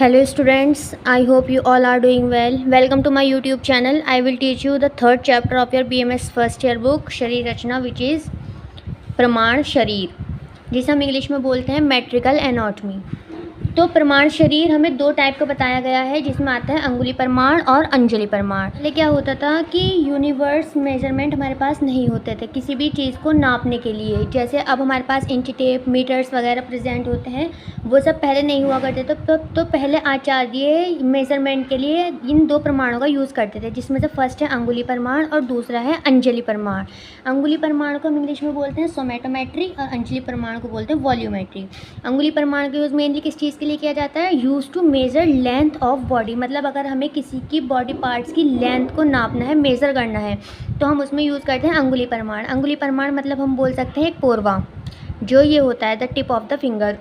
Hello students, I hope you all are doing well. Welcome to my YouTube channel. I will teach you the third chapter of your BMS first year book शरीर रचना which is प्रमाण शरीर, जिसे हम English में बोलते हैं metrical anatomy. तो प्रमाण शरीर हमें दो टाइप का बताया गया है, जिसमें आता है अंगुली प्रमाण और अंजलि प्रमाण। पहले क्या होता था कि यूनिवर्स मेजरमेंट हमारे पास नहीं होते थे किसी भी चीज़ को नापने के लिए। जैसे अब हमारे पास इंच टेप, मीटर्स वगैरह प्रेजेंट होते हैं, वो सब पहले नहीं हुआ करते थे। तो पहले आचार्य मेजरमेंट के लिए इन दो प्रमाणों का यूज़ करते थे, जिसमें से फर्स्ट है अंगुली प्रमाण और दूसरा है अंजलि प्रमाण। अंगुली प्रमाण को हम इंग्लिश में बोलते हैं सोमेटोमेट्री और अंजलि प्रमाण को बोलते हैं वॉल्यूमेट्री। अंगुली प्रमाण का यूज़ मेनली किस चीज़ के लिए किया जाता है? Use to measure length of body. मतलब अगर हमें किसी की बॉडी पार्ट्स की लेंथ को नापना है, मेज़र करना है, तो हम उसमें यूज़ करते हैं अंगुली प्रमाण। अंगुली प्रमाण मतलब हम बोल सकते हैं एक पोरवा, जो ये होता है the tip of the finger.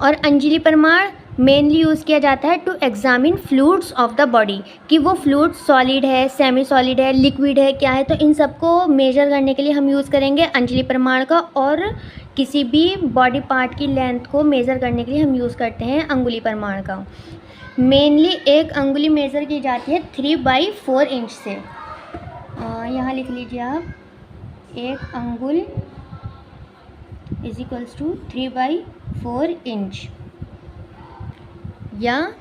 और अंजलि प्रमाण मेनली यूज़ किया जाता है to examine fluids of the body, कि वो फ्लूइड सॉलिड है, सेमी सॉलिड है, लिक्विड है, क्या है। तो इन सबको मेजर करने के लिए हम यूज़ करेंगे अंजलि प्रमाण का। और किसी भी बॉडी पार्ट की लेंथ को मेज़र करने के लिए हम यूज़ करते हैं अंगुली प्रमाण का। मेनली एक अंगुली मेज़र की जाती है 3/4 इंच से। यहाँ लिख लीजिए आप, एक अंगुल इज इक्वल्स टू 3/4 इंच, या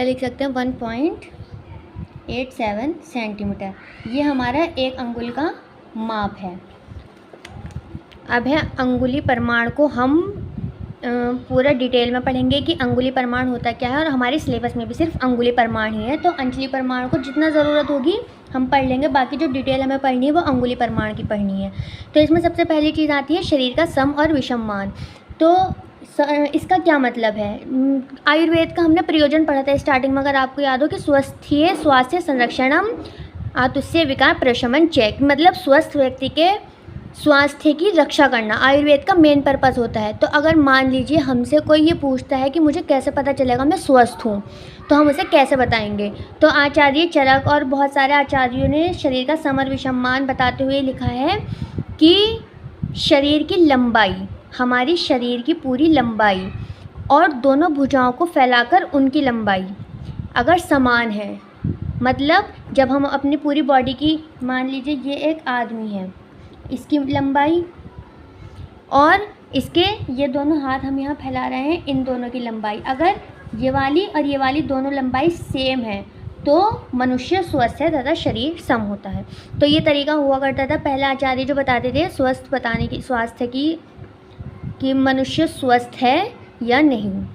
लिख सकते हैं 1.87 सेंटीमीटर। ये हमारा एक अंगुल का माप है। अब है अंगुली प्रमाण को हम पूरा डिटेल में पढ़ेंगे कि अंगुली प्रमाण होता क्या है, और हमारे सिलेबस में भी सिर्फ अंगुली प्रमाण ही है। तो अंजलि प्रमाण को जितना ज़रूरत होगी हम पढ़ लेंगे, बाकी जो डिटेल हमें पढ़नी है वो अंगुली प्रमाण की पढ़नी है। तो इसमें सबसे पहली चीज़ आती है शरीर का सम और विषम मान। तो इसका क्या मतलब है? आयुर्वेद का हमने प्रयोजन पढ़ा था स्टार्टिंग में, अगर आपको याद हो कि स्वास्थ्य संरक्षणम आतुष्य विकार प्रशमन चेक, मतलब स्वस्थ व्यक्ति के स्वास्थ्य की रक्षा करना आयुर्वेद का मेन पर्पस होता है। तो अगर मान लीजिए हमसे कोई ये पूछता है कि मुझे कैसे पता चलेगा मैं स्वस्थ हूँ, तो हम उसे कैसे बताएंगे? तो आचार्य चरक और बहुत सारे आचार्यों ने शरीर का सम और विषम मान बताते हुए लिखा है कि शरीर की लंबाई, हमारी शरीर की पूरी लंबाई और दोनों भुजाओं को फैलाकर उनकी लंबाई अगर समान है, मतलब जब हम अपनी पूरी बॉडी की, मान लीजिए ये एक आदमी है, इसकी लंबाई और इसके ये दोनों हाथ हम यहाँ फैला रहे हैं, इन दोनों की लंबाई अगर ये वाली और ये वाली दोनों लंबाई सेम है तो मनुष्य स्वस्थ है तथा शरीर सम होता है। तो ये तरीका हुआ करता था पहले आचार्य जो बताते थे स्वस्थ बताने की, स्वास्थ्य की, कि मनुष्य स्वस्थ है या नहीं।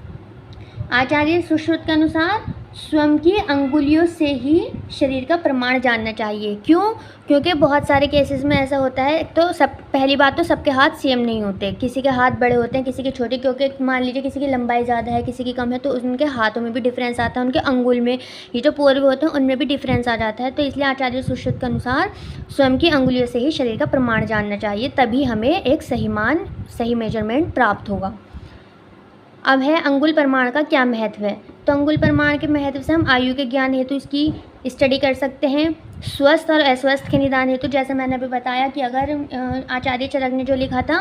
आचार्य सुश्रुत के अनुसार स्वयं की अंगुलियों से ही शरीर का प्रमाण जानना चाहिए। क्यों? क्योंकि बहुत सारे केसेस में ऐसा होता है, तो पहली बात तो सबके हाथ सेम नहीं होते, किसी के हाथ बड़े होते हैं, किसी के छोटे, क्योंकि मान लीजिए किसी की लंबाई ज़्यादा है, किसी की कम है, तो उनके हाथों में भी डिफरेंस आता है, उनके अंगुल में, ये जो पोरवे होते हैं उनमें भी डिफरेंस आ जाता है। तो इसलिए आचार्य सुश्रुत के अनुसार स्वयं की अंगुलियों से ही शरीर का प्रमाण जानना चाहिए, तभी हमें एक सही मेजरमेंट प्राप्त होगा। अब है अंगुल प्रमाण का क्या महत्व है? तो अंगुल प्रमाण के महत्व से हम आयु के ज्ञान हेतु इसकी स्टडी कर सकते हैं। स्वस्थ और अस्वस्थ के निदान हेतु, जैसे मैंने अभी बताया कि अगर आचार्य चरक ने जो लिखा था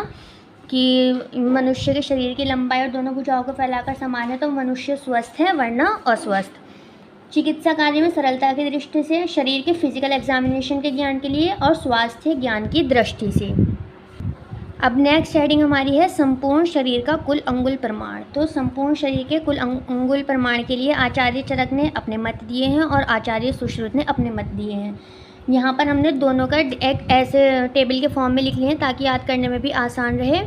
कि मनुष्य के शरीर की लंबाई और दोनों भुजाओं को फैलाकर समान है, तो मनुष्य स्वस्थ है वरना अस्वस्थ। चिकित्सा कार्य में सरलता की दृष्टि से, शरीर के फिजिकल एग्जामिनेशन के ज्ञान के लिए और स्वास्थ्य ज्ञान की दृष्टि से। अब नेक्स्ट हेडिंग हमारी है संपूर्ण शरीर का कुल अंगुल प्रमाण। तो संपूर्ण शरीर के कुल अंगुल प्रमाण के लिए आचार्य चरक ने अपने मत दिए हैं और आचार्य सुश्रुत ने अपने मत दिए हैं। यहाँ पर हमने दोनों का एक ऐसे टेबल के फॉर्म में लिख लिए हैं ताकि याद करने में भी आसान रहे।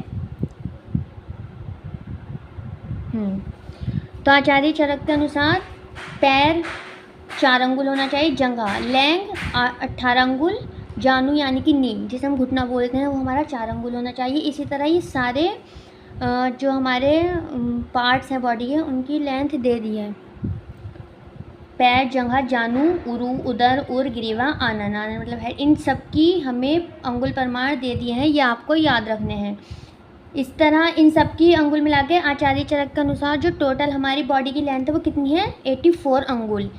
तो आचार्य चरक के अनुसार पैर 4 अंगुल होना चाहिए, जंघा लैंग 18 अंगुल, जानू यानी कि नी जिसे हम घुटना बोलते हैं वो हमारा 4 अंगुल होना चाहिए। इसी तरह ये सारे जो हमारे पार्ट्स हैं बॉडी के, उनकी लेंथ दे दी है। पैर, जंघा, जानू, उरु, उदर, उर, ग्रीवा, आनन, आनन मतलब है, इन सब की हमें अंगुल प्रमाण दे दिए हैं, ये आपको याद रखने हैं। इस तरह इन सब की अंगुल मिला के आचार्य चरक के अनुसार जो टोटल हमारी बॉडी की लेंथ है वो कितनी है? 84 अंगुल।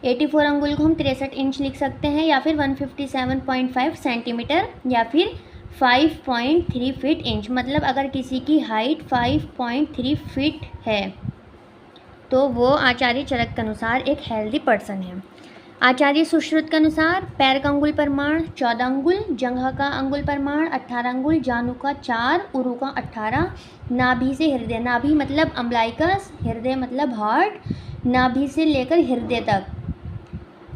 84 अंगुल को हम 63 इंच लिख सकते हैं, या फिर 157.5 सेंटीमीटर, या फिर 5.3 फीट इंच, मतलब अगर किसी की हाइट 5.3 फीट है तो वो आचार्य चरक के अनुसार एक हेल्दी पर्सन है। आचार्य सुश्रुत के अनुसार पैर का अंगुल प्रमाण 14 अंगुल, जंघा का अंगुल प्रमाण 18 अंगुल, जानु का 4, उरु का 18, नाभि से हृदय, नाभि मतलब अम्बलाइकस, हृदय मतलब हार्ट, नाभि से लेकर हृदय तक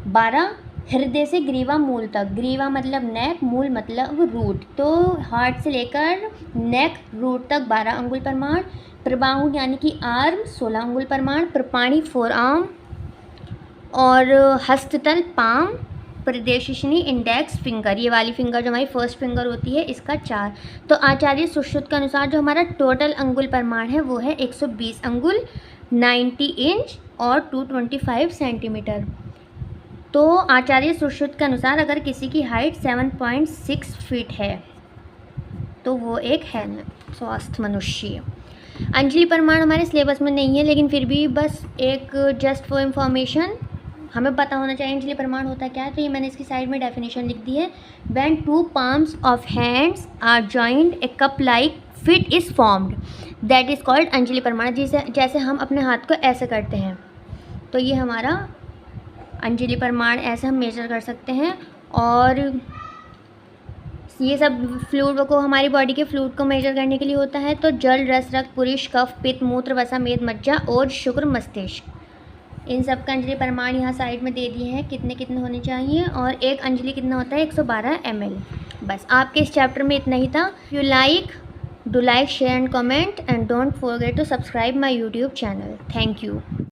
12, हृदय से ग्रीवा मूल तक, ग्रीवा मतलब नेक, मूल मतलब रूट, तो हार्ट से लेकर नेक रूट तक 12 अंगुल प्रमाण। प्रबाहु यानी कि आर्म 16 अंगुल प्रमाण, प्रपाणी 4 आर्म और हस्ततल पाम, प्रदेशिनी इंडेक्स फिंगर, ये वाली फिंगर जो हमारी फर्स्ट फिंगर होती है इसका 4। तो आचार्य सुश्रुत के अनुसार जो हमारा टोटल अंगुल प्रमाण है वो है 120 अंगुल, 90 इंच और 225 सेंटीमीटर। तो आचार्य सुश्रुत के अनुसार अगर किसी की हाइट 7.6 फीट है तो वो एक है स्वस्थ मनुष्य। अंजलि प्रमाण हमारे सिलेबस में नहीं है, लेकिन फिर भी बस एक जस्ट फॉर इंफॉर्मेशन हमें पता होना चाहिए अंजलि प्रमाण होता क्या है। तो ये मैंने इसकी साइड में डेफिनेशन लिख दी है। When 2 palms of hands are joined a cup like fit is formed that is called Anjali pramana. जैसे हम अपने हाथ को ऐसे करते हैं तो ये हमारा अंजलि प्रमाण, ऐसे हम मेजर कर सकते हैं। और ये सब फ्लूइड को, हमारी बॉडी के फ्लूइड को मेजर करने के लिए होता है। तो जल, रस, रक्त, पुरुष, कफ, पित्त, मूत्र, वसा, मेद, मज्जा और शुक्र, मस्तिष्क, इन सब का अंजलि प्रमाण यहाँ साइड में दे दिए हैं कितने कितने होने चाहिए। और एक अंजलि कितना होता है 112 ml। बस आपके इस चैप्टर में इतना ही था। You like, do like, share and comment and don't forget to subscribe my YouTube channel. Thank you.